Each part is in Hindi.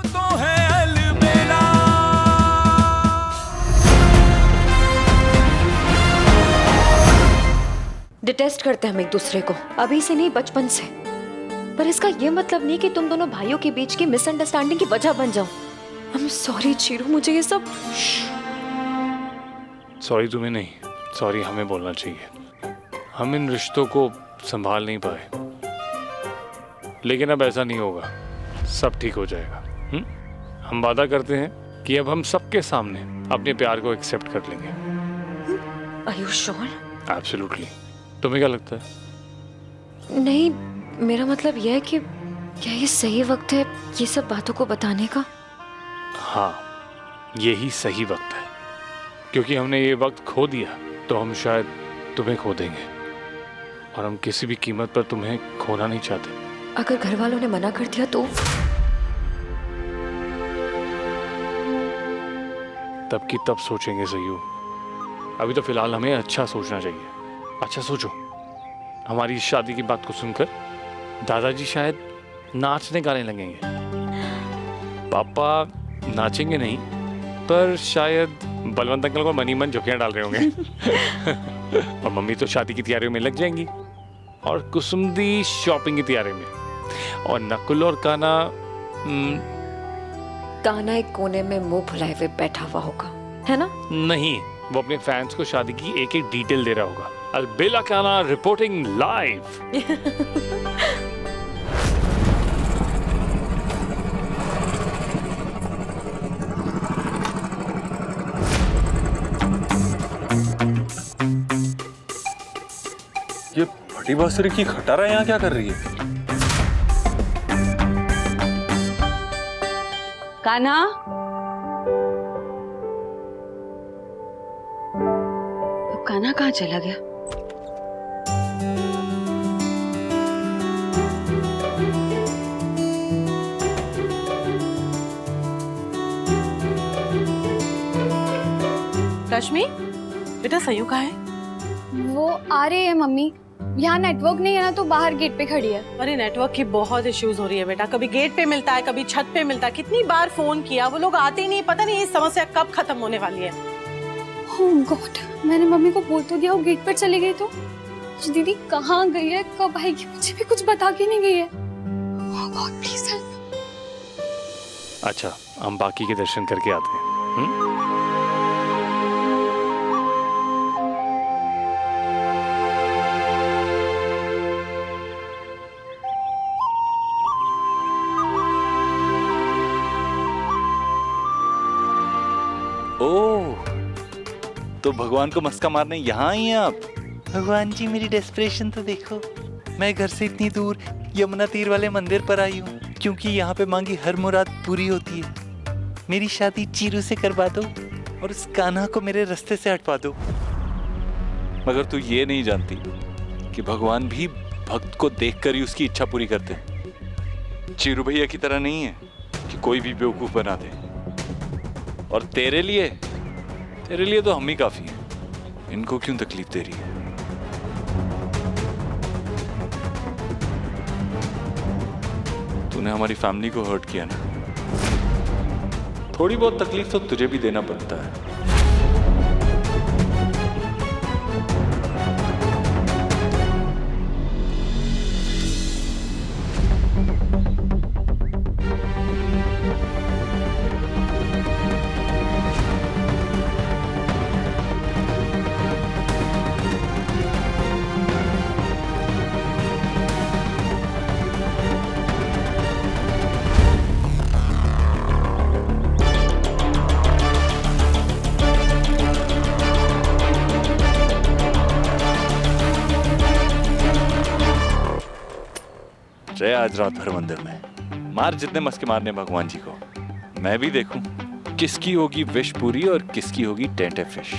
तो है अलबेला। डिटेस्ट करते हैं हम एक दूसरे को, अभी से नहीं बचपन से। पर इसका ये मतलब नहीं कि तुम दोनों भाइयों के बीच की मिसअंडरस्टैंडिंग की वजह बन जाओ। आई एम सॉरी चीरू, मुझे ये सब। सॉरी तुम्हें नहीं, सॉरी हमें बोलना चाहिए। हम इन रिश्तों को संभाल नहीं पाए, लेकिन अब ऐसा नहीं होगा, सब ठीक हो जाएगा। हम वादा करते हैं कि अब हम सबके सामने अपने प्यार को एक्सेप्ट कर लेंगे। Are you sure? एब्सोल्युटली। तुम्हें क्या लगता है? नहीं, मेरा मतलब यह है कि क्या ये सही वक्त है ये सब बातों को बताने का? हाँ, यही सही वक्त है, क्योंकि हमने ये वक्त खो दिया तो हम शायद तुम्हें खो देंगे, और हम किसी भी कीमत पर तुम्हें खोना नहीं चाहते। अगर घर वालों ने मना कर दिया तो? तब की तब सोचेंगे सही। अभी तो फिलहाल हमें अच्छा सोचना चाहिए। अच्छा सोचो, हमारी शादी की बात को सुनकर दादाजी शायद नाचने गाने लगेंगे। पापा नाचेंगे नहीं, पर शायद बलवंत अंकल को मनी मन झुकियां डाल रहे होंगे। और मम्मी तो शादी की तैयारियों में लग जाएंगी, और कुसुम दी शॉपिंग की तैयारी में, और नकुल और काना काना एक कोने में मुंह फुलाए हुए बैठा हुआ होगा, है ना? नहीं, वो अपने फैंस को शादी की एक एक डिटेल दे रहा होगा। अलबेला काना रिपोर्टिंग लाइव। ये फटी बांसुरी की खटारा यहाँ क्या कर रही है? कान्हा, अब कान्हा कहाँ चला गया? रश्मि, बेटा सयू कहाँ है? वो आ रही है मम्मी। यहाँ नेटवर्क नहीं है ना, तो बाहर गेट पे खड़ी है। अरे नेटवर्क की बहुत इश्यूज हो रही है बेटा, कभी गेट पे मिलता है, कभी छत पे मिलता है। कितनी बार फोन किया, वो लोग आते ही नहीं। पता नहीं ये समस्या कब खत्म होने वाली है। ओह गॉड, मैंने मम्मी को बोल तो दिया वो गेट पर चली गई तो। दीदी कहाँ गई है, कब आएगी, मुझे भी कुछ बता के नहीं गई है। ओह गॉड प्लीज हेल्प। अच्छा, हम बाकी के दर्शन करके आते हैं। ओह, तो भगवान को मस्का मारने यहाँ आई हैं आप? भगवान जी मेरी डेस्परेशन तो देखो। मैं घर से इतनी दूर यमुना तीर वाले मंदिर पर आई हूँ, क्योंकि यहाँ पे मांगी हर मुराद पूरी होती है। मेरी शादी चीरू से करवा दो और उस कान्हा को मेरे रास्ते से हटवा दो। मगर तू ये नहीं जानती कि भगवान भी भक्त को देखकर ही उसकी इच्छा पूरी करते हैं। चीरू भैया की तरह नहीं है कि कोई भी बेवकूफ बना दे। और तेरे लिए तो हम ही काफी हैं। इनको क्यों तकलीफ दे रही है? तूने हमारी फैमिली को हर्ट किया ना, थोड़ी बहुत तकलीफ तो तुझे भी देना बनता है। रहे आज रात भर मंदिर में, मार जितने मस्के मारने भगवान जी को। मैं भी देखूं किसकी होगी विश पूरी और किसकी होगी टेंटे फिश।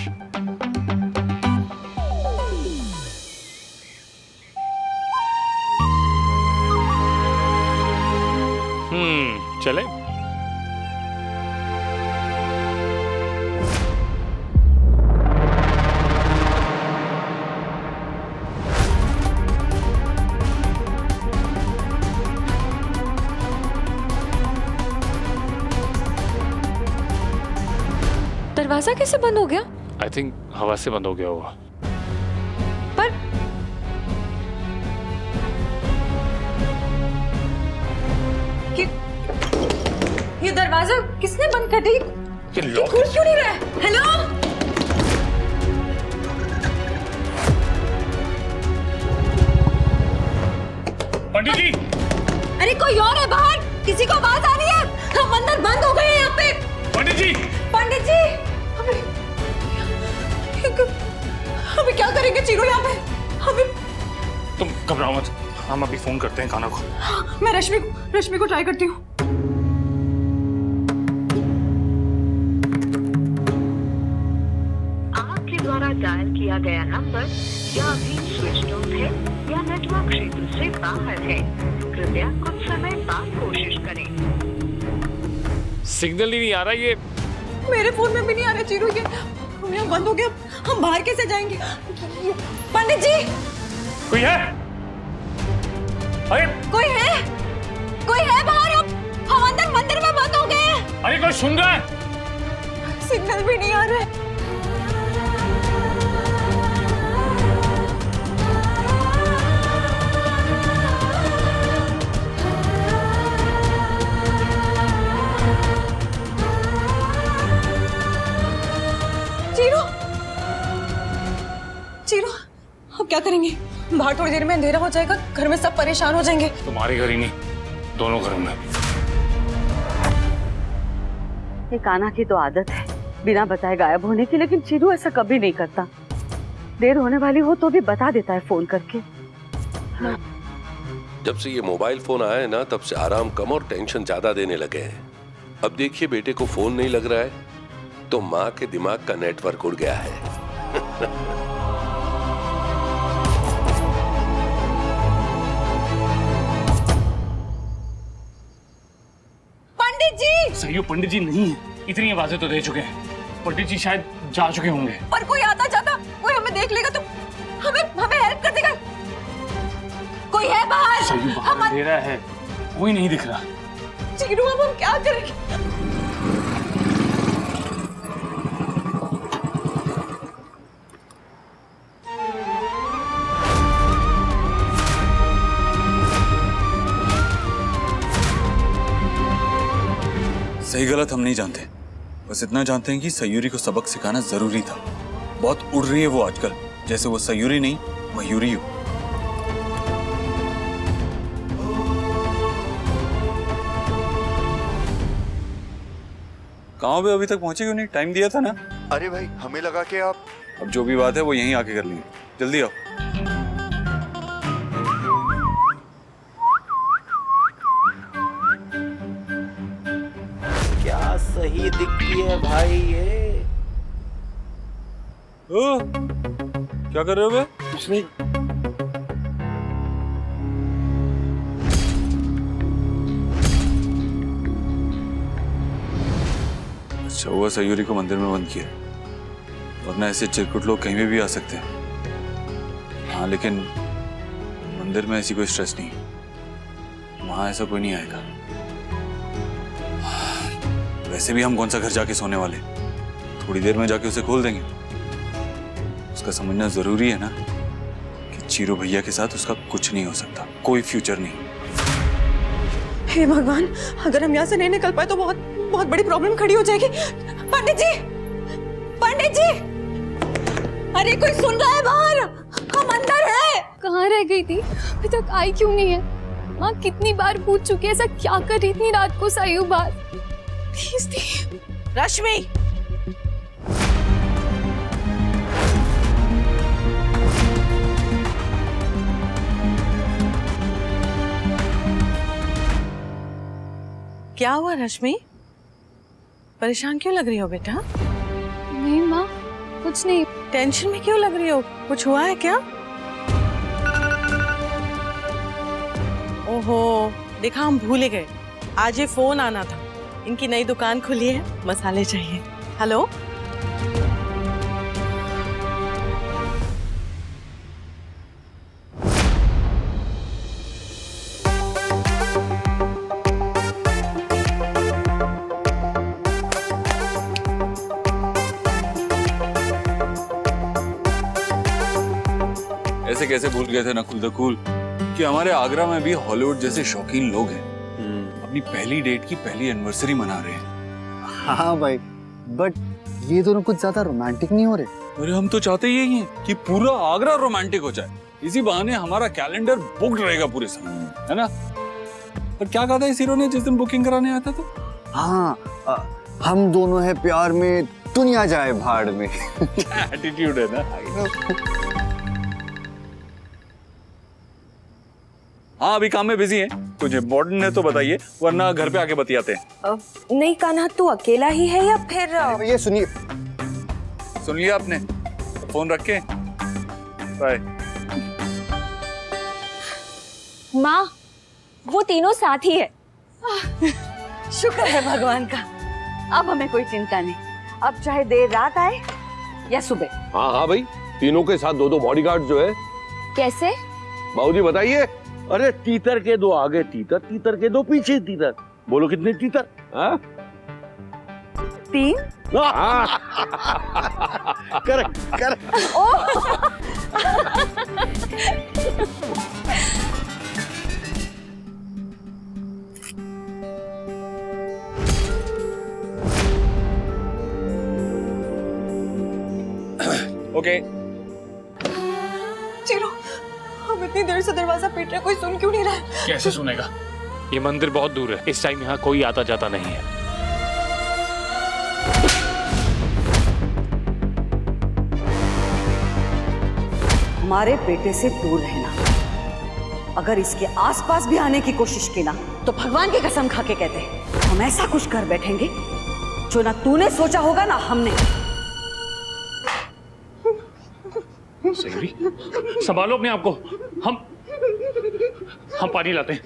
चले। दरवाजा कैसे बंद हो गया? आई थिंक हवा से बंद हो गया होगा। पर ये दरवाजा किसने बंद कर दी? ये खुल क्यों नहीं रहा है? हेलो, पंडित जी! अरे कोई और है बाहर? किसी को आवाज आ रही है? हम अंदर बंद हो गए हैं यहाँ पे। पंडित जी! पंडित जी, हमें क्या करेंगे चीरू यहाँ पे? हमें तुम घबराओ मत, हम अभी फोन करते हैं कान्हा को। मैं रश्मि को ट्राई करती हूँ। आपके द्वारा डायल किया गया नंबर या अभी स्विच ऑफ है या नेटवर्क क्षेत्र से बाहर है। कृपया कुछ समय बाद कोशिश करें। सिग्नल ही नहीं आ रहा ये। मेरे फोन में भी नहीं आ रहा चीरू, ये हम यहाँ बंद हो गया। हम बाहर कैसे जाएंगे? पंडित जी, कोई है? अरे कोई है बाहर? हम अंदर मंदिर में बंद हो गए हैं। अरे कोई सुन रहा है? सिग्नल भी नहीं आ रहा है। चीरू, अब क्या करेंगे? बाहर थोड़ी देर में अंधेरा हो जाएगा, घर में सब परेशान हो जाएंगे। तुम्हारे घर ही नहीं, दोनों घरों में। ये कान्हा की तो आदत है बिना बताए गायब होने की, लेकिन चीरू ऐसा कभी नहीं करता। देर होने वाली हो तो भी बता देता है फोन करके। जब से ये मोबाइल फोन आया है ना, तब से आराम कम और टेंशन ज्यादा देने लगे हैं। अब देखिए बेटे को फोन नहीं लग रहा है तो माँ के दिमाग का नेटवर्क उड़ गया है। सही, पंडित जी नहीं है। इतनी आवाजें तो दे चुके हैं, पंडित जी शायद जा चुके होंगे। और कोई आता जाता कोई हमें देख लेगा तो हमें हेल्प कर देगा। कोई है बाहर? सही, बाहर अंधेरा है, कोई नहीं दिख रहा। चीरू, अब हम क्या करेंगे? सही गलत हम नहीं जानते, बस इतना जानते हैं कि सयूरी को सबक सिखाना जरूरी था। बहुत उड़ रही है वो आजकल, जैसे वो सयूरी नहीं मयूरी हो। कहाँ पे? अभी तक पहुंचे क्यों नहीं? टाइम दिया था ना। अरे भाई, हमें लगा कि आप... अब जो भी बात है वो यहीं आके कर लेंगे, जल्दी आओ। क्या सही दिखती है भाई ये। ओ, क्या कर रहे हो बे? कुछ नहीं। अच्छा हुआ सयूरी को मंदिर में बंद किया, वरना ऐसे चिरकुट लोग कहीं भी आ सकते हैं। हाँ, लेकिन मंदिर में ऐसी कोई स्ट्रेस नहीं, वहां ऐसा कोई नहीं आएगा। वैसे भी हम कौन सा घर जाके सोने वाले, थोड़ी देर में जाके उसे खोल देंगे। उसका समझना जरूरी है ना कि चीरू भैया के साथ उसका कुछ नहीं हो सकता, कोई फ्यूचर नहीं। हे भगवान, अगर हम यहाँ से नहीं निकल पाए तो बहुत बहुत बड़ी प्रॉब्लम खड़ी हो जाएगी। पंडित जी, पंडित जी, अरे कोई सुन रहा है बाहर? हम अंदर हैं। कहाँ रह गई थी? अभी तक आई क्यों नहीं है? माँ कितनी बार पूछ चुकी है, ऐसा क्या कर रही इतनी रात को सायु बात? प्लीज दी। रश्मि, क्या हुआ रश्मि? परेशान क्यों लग रही हो बेटा? नहीं माँ, कुछ नहीं। टेंशन में क्यों लग रही हो? कुछ हुआ है क्या? ओहो, देखा, हम भूल ही गए, आज ये फोन आना था। इनकी नई दुकान खुली है, मसाले चाहिए। हेलो, कैसे कैसे भूल गए थे नकुल द कूल कि हमारे आगरा में भी हॉलीवुड जैसे शौकीन लोग हैं। अपनी पहली डेट की पहली एनिवर्सरी मना रहे हैं। हाँ भाई, बट ये दोनों कुछ ज्यादा रोमांटिक नहीं हो रहे। अरे हम तो चाहते यही हैं कि पूरा आगरा रोमांटिक हो जाए। इसी बहाने हमारा कैलेंडर बुक रहेगा पूरे समय, है ना? पर क्या कहा था इस हीरो ने जिस दिन बुकिंग कराने आया था तो? हाँ, हम दोनों है प्यार में, दुनिया जाए भाड़ में। एटीट्यूड है ना। हाँ, अभी काम में बिजी है। कुछ इम्पोर्टेंट है तो बताइए, वरना घर पे आके बतियाते हैं। नहीं कान्हा, तू अकेला ही है या फिर ये सुनिए। सुन लिया आपने? फोन रख के बाय। माँ, वो तीनों साथ ही है। शुक्र है भगवान का, अब हमें कोई चिंता नहीं। अब चाहे देर रात आए या सुबह। हाँ हाँ भाई, तीनों के साथ दो दो बॉडीगार्ड जो है। कैसे? बाबूजी बताइए। अरे तीतर के दो आगे तीतर, तीतर के दो पीछे तीतर। बोलो कितने तीतर? हाँ? 3। Correct correct. ओके। चिरो, हम इतनी देर से दरवाजा पीट रहे, कोई सुन क्यों नहीं रहा है? कैसे सुनेगा? ये मंदिर बहुत दूर है, इस टाइम यहाँ कोई आता जाता नहीं है। हमारे बेटे से दूर रहना। अगर इसके आसपास भी आने की कोशिश की ना, तो भगवान की कसम खा के कहते हैं हम ऐसा कुछ कर बैठेंगे जो ना तूने सोचा होगा ना हमने। सयूरी, संभालो अपने आप को। हम पानी लाते हैं।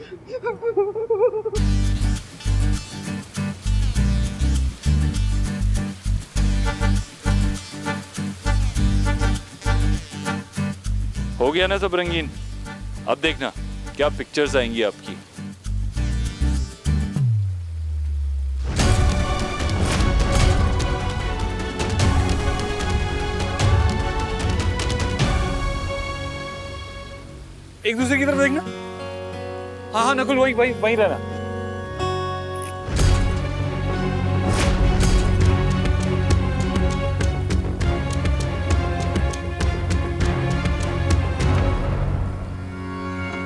हो गया ना सब रंगीन? अब देखना क्या पिक्चर्स आएंगी आपकी। एक दूसरे की तरफ देखना। हाँ हाँ नकुल, वहीं रहना।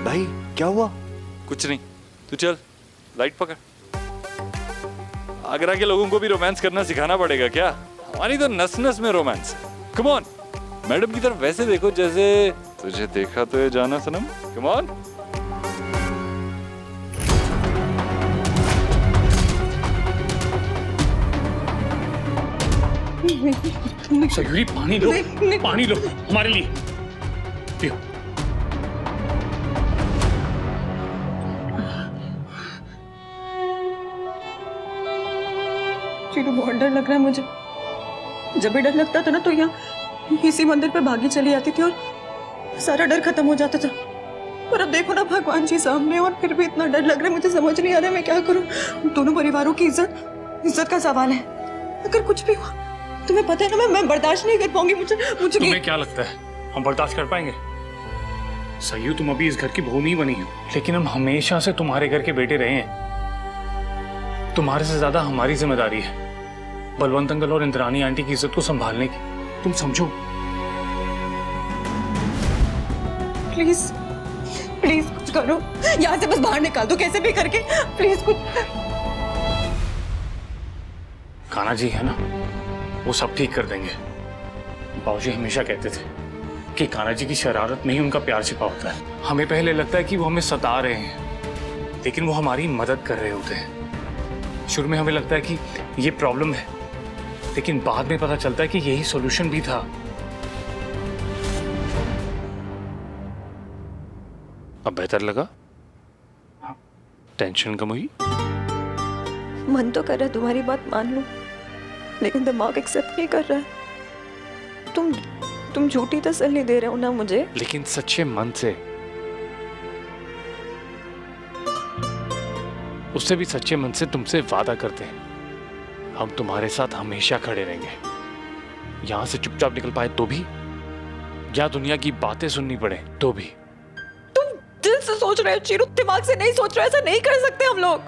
भाई क्या हुआ? कुछ नहीं, तू चल लाइट पकड़। आगरा के लोगों को भी रोमांस करना सिखाना पड़ेगा क्या? हमारी तो नस नस में रोमांस। कम ऑन, मैडम की तरफ वैसे देखो जैसे तुझे देखा तो ये जाना सनम। Come on. सयूरी, पानी लो, पानी लो हमारे लिए, पियो। चिरू, बहुत डर लग रहा है मुझे। जब भी डर लगता था ना तो यहाँ इसी मंदिर पे भागी चली आती थी और सारा डर खत्म हो जाता था। पर अब देखो ना, भगवान जी सामने और फिर भी इतना डर लग रहा है। मुझे समझ नहीं आ रहा है मैं क्या करूं। दोनों परिवारों की इज्जत का सवाल है। अगर कुछ भी हुआ तुम्हें पता है ना, मैं बर्दाश्त नहीं कर पाऊंगी। मुझे तुम्हें क्या लगता है हम बर्दाश्त कर पाएंगे? सही हो, तुम अभी इस घर की बहू नहीं बनी हो, लेकिन हम हमेशा से तुम्हारे घर के बेटे रहे हैं। तुम्हारे से ज्यादा हमारी जिम्मेदारी है बलवंत अंकल और इंद्रानी आंटी की इज्जत को संभालने की। तुम समझो। प्लीज प्लीज कुछ करो, यहाँ से बस बाहर निकाल दो कैसे भी करके, प्लीज कुछ। कान्हा जी है ना, वो सब ठीक कर देंगे। बाबूजी हमेशा कहते थे कि कान्हा जी की शरारत में ही उनका प्यार छिपा होता है। हमें पहले लगता है कि वो हमें सता रहे हैं, लेकिन वो हमारी मदद कर रहे होते हैं। शुरू में हमें लगता है कि ये प्रॉब्लम है, लेकिन बाद में पता चलता है कि यही सॉल्यूशन भी था। अब बेहतर लगा? टेंशन कम हुई? मन तो कर रहा है तुम्हारी बात मान लूं, लेकिन दिमाग एक्सेप्ट नहीं कर रहा है। तुम झूठी तसल्ली दे रहे हो ना मुझे। लेकिन सच्चे मन से, उससे भी सच्चे मन से तुमसे वादा करते हैं हम तुम्हारे साथ हमेशा खड़े रहेंगे। यहां से चुपचाप निकल पाए तो भी, या दुनिया की बातें सुननी पड़े तो भी। तुम दिल से सोच रहे हो चिरू, दिमाग से नहीं सोच रहे हो। ऐसा नहीं कर सकते हम लोग।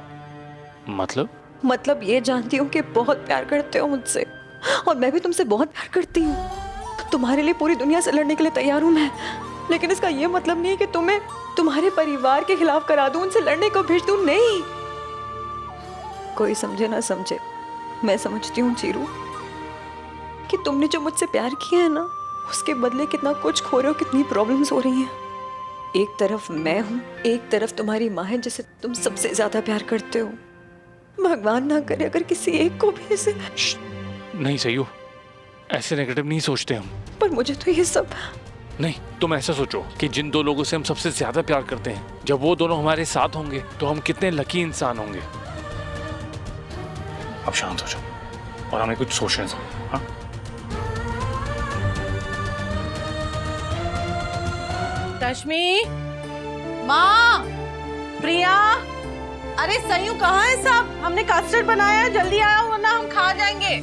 मतलब ये जानती हूँ कि बहुत प्यार करते हो मुझसे, और मैं भी तुमसे बहुत प्यार करती हूँ। तुम्हारे लिए पूरी दुनिया से लड़ने के लिए तैयार हूँ मैं, लेकिन इसका ये मतलब नहीं है कि तुम्हें तुम्हारे परिवार के खिलाफ करा दूं, उनसे लड़ने को भेज दूं। नहीं, कोई समझे ना समझे, मैं समझती हूँ चीरू कि तुमने जो मुझसे प्यार किया है ना, उसके बदले कितना कुछ खो रहे हो, कितनी प्रॉब्लम्स हो रही हैं। एक तरफ मैं हूँ, एक तरफ तुम्हारी माँ है जिसे तुम सबसे ज्यादा प्यार करते हो। भगवान ना करे अगर किसी एक को भी इसे। नहीं सही हो, ऐसे नेगेटिव नहीं सोचते हम। पर मुझे तो ये सब नहीं, तुम ऐसा सोचो कि जिन दो लोगों से हम सबसे ज्यादा प्यार करते हैं, जब वो दोनों हमारे साथ होंगे तो हम कितने लकी इंसान होंगे। अब शांत हो जाओ और हमें कुछ सोचने दो। हाँ? रश्मि, माँ, प्रिया, अरे सयू कहाँ है सब? हमने कस्टर्ड बनाया है, जल्दी आओ वरना हम खा जाएंगे।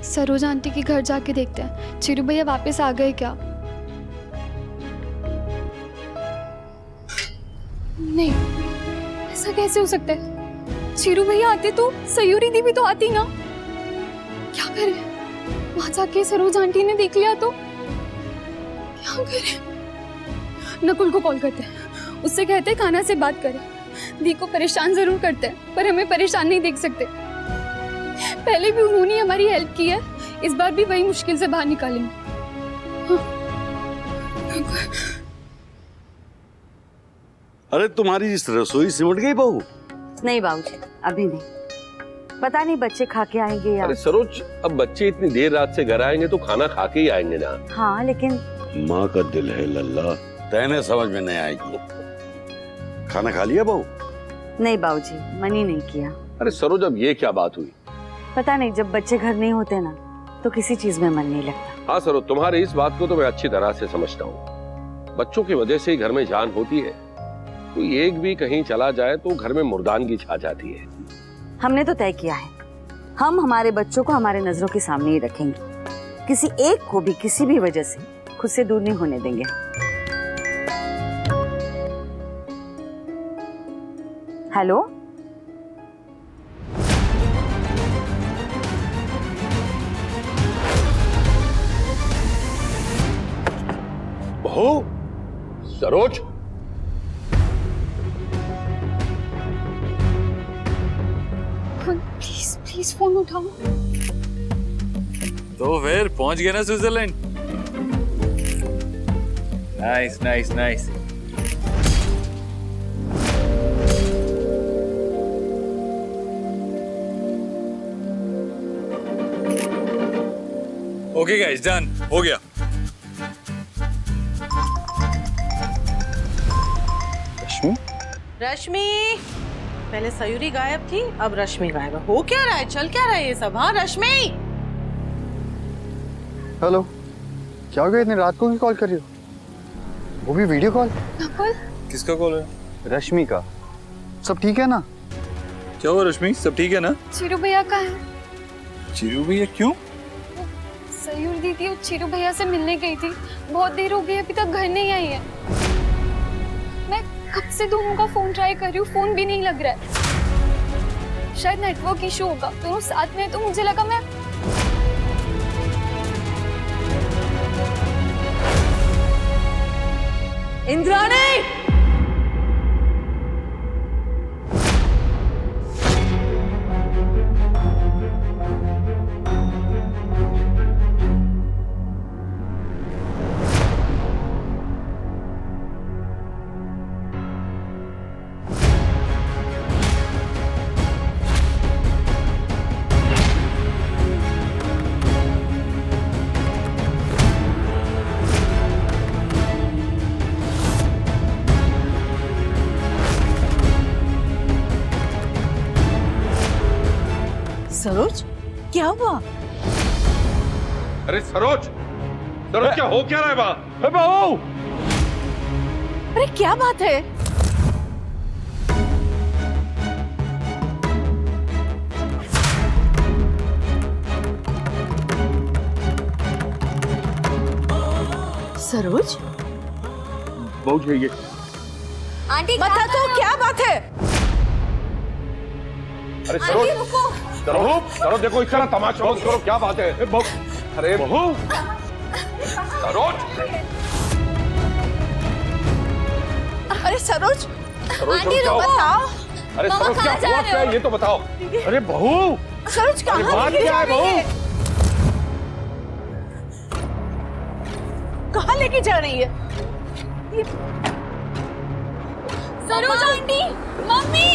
सरोज आंटी के घर जाके देखते हैं चिरू भैया वापस आ गए क्या। नहीं, ऐसा कैसे हो सकता है? चिरू भैया आते तो सयूरी दी भी तो आती ना। क्या करें, वहां जाके सरोज आंटी ने देख लिया तो क्या करें? नकुल को कॉल करते हैं, उससे कहते हैं खाना से बात करें। दी को परेशान जरूर करते हैं, पर हमें परेशान नहीं देख सकते। पहले भी उन्होंने हमारी हेल्प की है, इस बार भी वही मुश्किल से बाहर निकालेंगे। अरे तुम्हारी इस रसोई सिमट गई बहू? नहीं बाबूजी, अभी नहीं। पता नहीं बच्चे खा के आएंगे या। अरे सरोज, अब बच्चे इतनी देर रात से घर आएंगे तो खाना खा के ही आएंगे ना। हाँ लेकिन माँ का दिल है लल्ला, तेने समझ में नहीं आएगी। खाना खा लिया बहू? नहीं बाबूजी, मन ही नहीं किया। अरे सरोज, अब ये क्या बात हुई? पता नहीं, जब बच्चे घर नहीं होते ना तो किसी चीज में मन नहीं लगता। हाँ सरोज, तुम्हारे इस बात को तो मैं अच्छी तरह से समझता हूँ। बच्चों की वजह से ही घर में जान होती है। कोई एक भी कहीं चला जाए तो घर में मुर्दानगी छा जाती है। हमने तो तय किया है, हम हमारे बच्चों को हमारे नजरों के सामने ही रखेंगे। किसी एक को भी किसी भी वजह से खुद से दूर नहीं होने देंगे। हेलो, बहू, सरोज, प्लीज प्लीज फोन उठाओ। तो फिर पहुंच गए ना Switzerland? Nice nice nice. Okay guys, done हो गया। रश्मि, रश्मि, पहले सयूरी गायब थी, अब रश्मि गायब है। हो क्या रहा है, चल क्या रहा है ये सब? हाँ रश्मि। हेलो, क्या हो गया? इतनी रात को भी कॉल कर रही हो, वो भी वीडियो कॉल? नकुल, किसका कॉल है? रश्मि का। सब ठीक है ना? क्या हुआ रश्मि, सब ठीक है ना? चिरू भैया कहाँ है? चिरू भैया क्यों? सयूर दीदी और चिरू भैया से मिलने गई थी, बहुत देर हो गई, अभी तक घर नहीं आई है। मैं कब से दोनों का फोन ट्राई कर रही हूँ, फोन भी नहीं लग रहा है। शायद नेटवर्क इशू होगा, दोनों साथ में, तो मुझे लगा मैं। इंद्राणी, सरोज, क्या हुआ? अरे सरोज, सरोज क्या हो क्या रहा है वहाँ? बहू, अरे क्या बात है? सरोज बहू चाहिए। आंटी बता तो क्या बात है? अरे सरोज, सरोज देखो इस तरह तमाशा मत करो, क्या बात है? बहू, अरे बहू, सरोज, अरे सरोज, सरोज क्या हुआ? बताओ अरे सरोज क्या हुआ क्या है ये तो बताओ। अरे बहू, सरोज अरे कहाँ बात लेके क्या जा है रही बहू? है? कहाँ लेके जा रही है? Saroj aunty, mummy